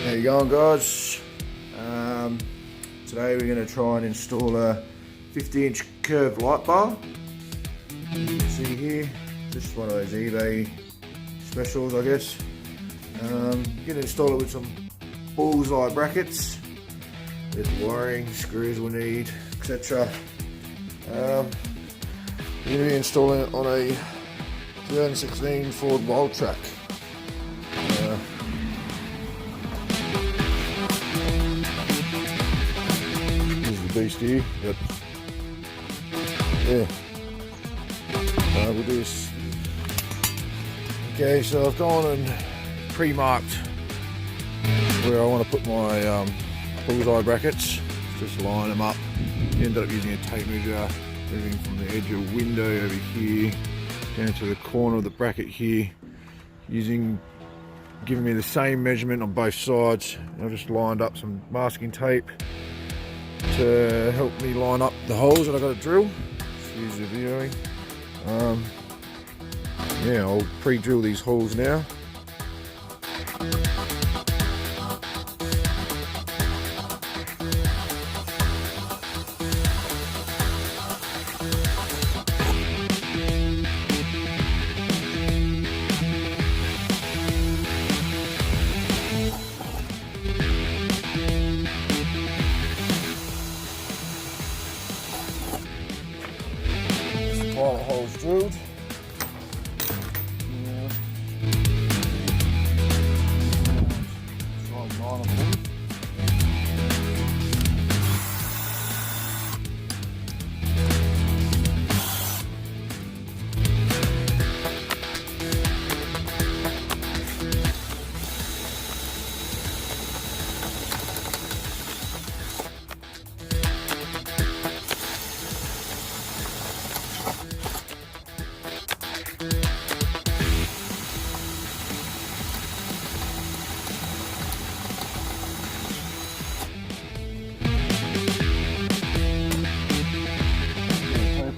How you going, guys? Today we're going to try and install a 50-inch curved light bar. You can see here, just one of those eBay specials, I guess. Going to install it with some bullseye brackets. There's wiring, screws we'll need, etc. We're going to be installing it on a 2016 Ford Wildtrak. Beast here, but yeah, we'll do this. Okay, so I've gone and pre-marked where I want to put my bullseye brackets. Just line them up. Ended up using a tape measure, moving from the edge of the window over here down to the corner of the bracket here, giving me the same measurement on both sides. I've just lined up some masking tape to help me line up the holes that I've got to drill. Excuse the videoing. Yeah, I'll pre-drill these holes now. Pilot holes drilled.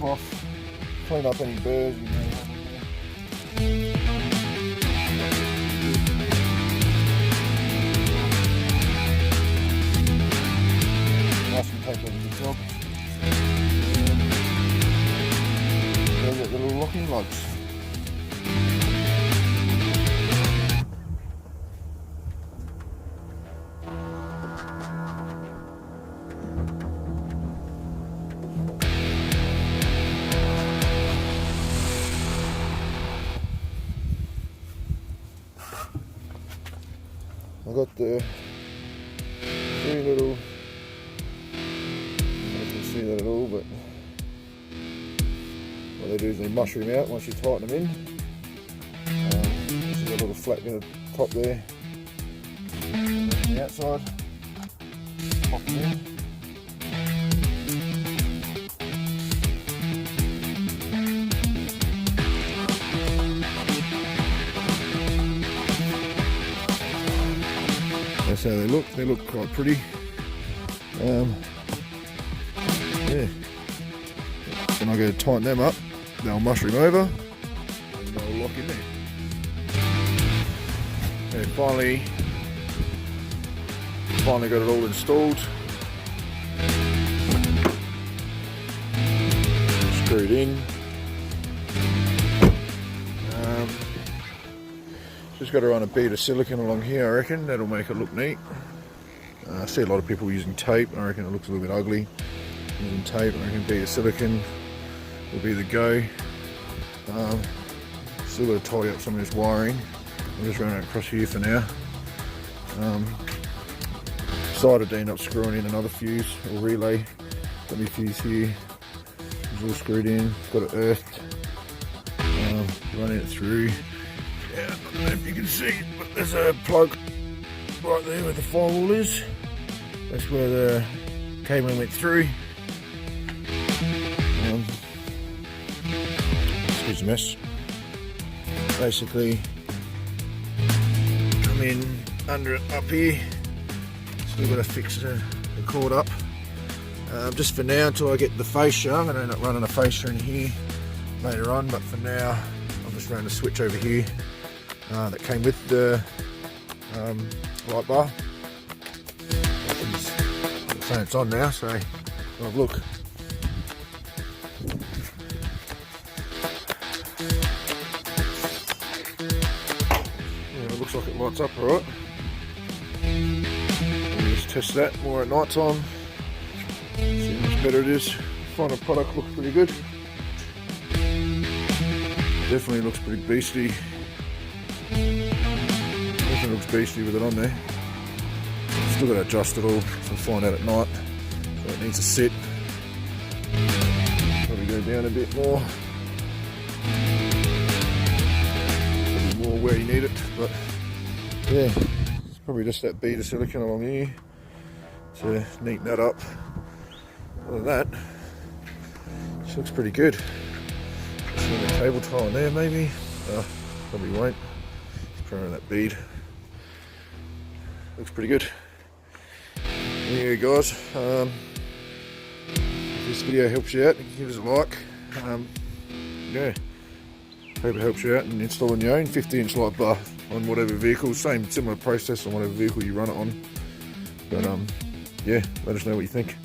Off, clean up any burrs you may have in there. Masking tape does a good job. There's the little locking lugs. I've got the three little, I don't know if you can see that at all, but what they do is they mushroom out once you tighten them in. There's a little flap in the top there, and on the outside, pop them in. That's how they look quite pretty. Yeah. When I go to tighten them up, they'll mushroom over and they'll lock in there. Okay, finally got it all installed. Screwed in. Just got to run a bead of silicone along here, I reckon. That'll make it look neat. I see a lot of people using tape. I reckon it looks a little bit ugly. Using tape, I reckon a bead of silicone will be the go. Still got to tidy up some of this wiring. I'm just running it across here for now. Decided to end up screwing in another fuse or relay. Got my fuse here. It's all screwed in. Got it earthed. Running it through. Yeah, I don't know if you can see, but there's a plug right there where the firewall is. That's where the cabling went through. Excuse the mess. Basically, come in under it up here. Still got to fix the cord up. Just for now, until I get the fascia. I'm going to end up running a fascia in here later on, but for now, I'm just running a switch over here that came with the light bar. So it's on now, so have a look. Yeah, it looks like it lights up alright. Just test that more at night time. See how much better it is. Final product looks pretty good. Definitely looks pretty beastly. Definitely looks beastly with it on there. Still got to adjust it all, so find out at night. So it needs to sit. Probably go down a bit more. Probably more where you need it, but yeah, it's probably just that bead of silicone along here to neaten that up. Other than that, this looks pretty good. See the table tile in there maybe? Probably won't. Just put on that bead. Looks pretty good. There you go, guys. If this video helps you out, give us a like. Yeah, hope it helps you out in installing your own 50-inch light bar on whatever vehicle. Similar process on whatever vehicle you run it on. But yeah, let us know what you think.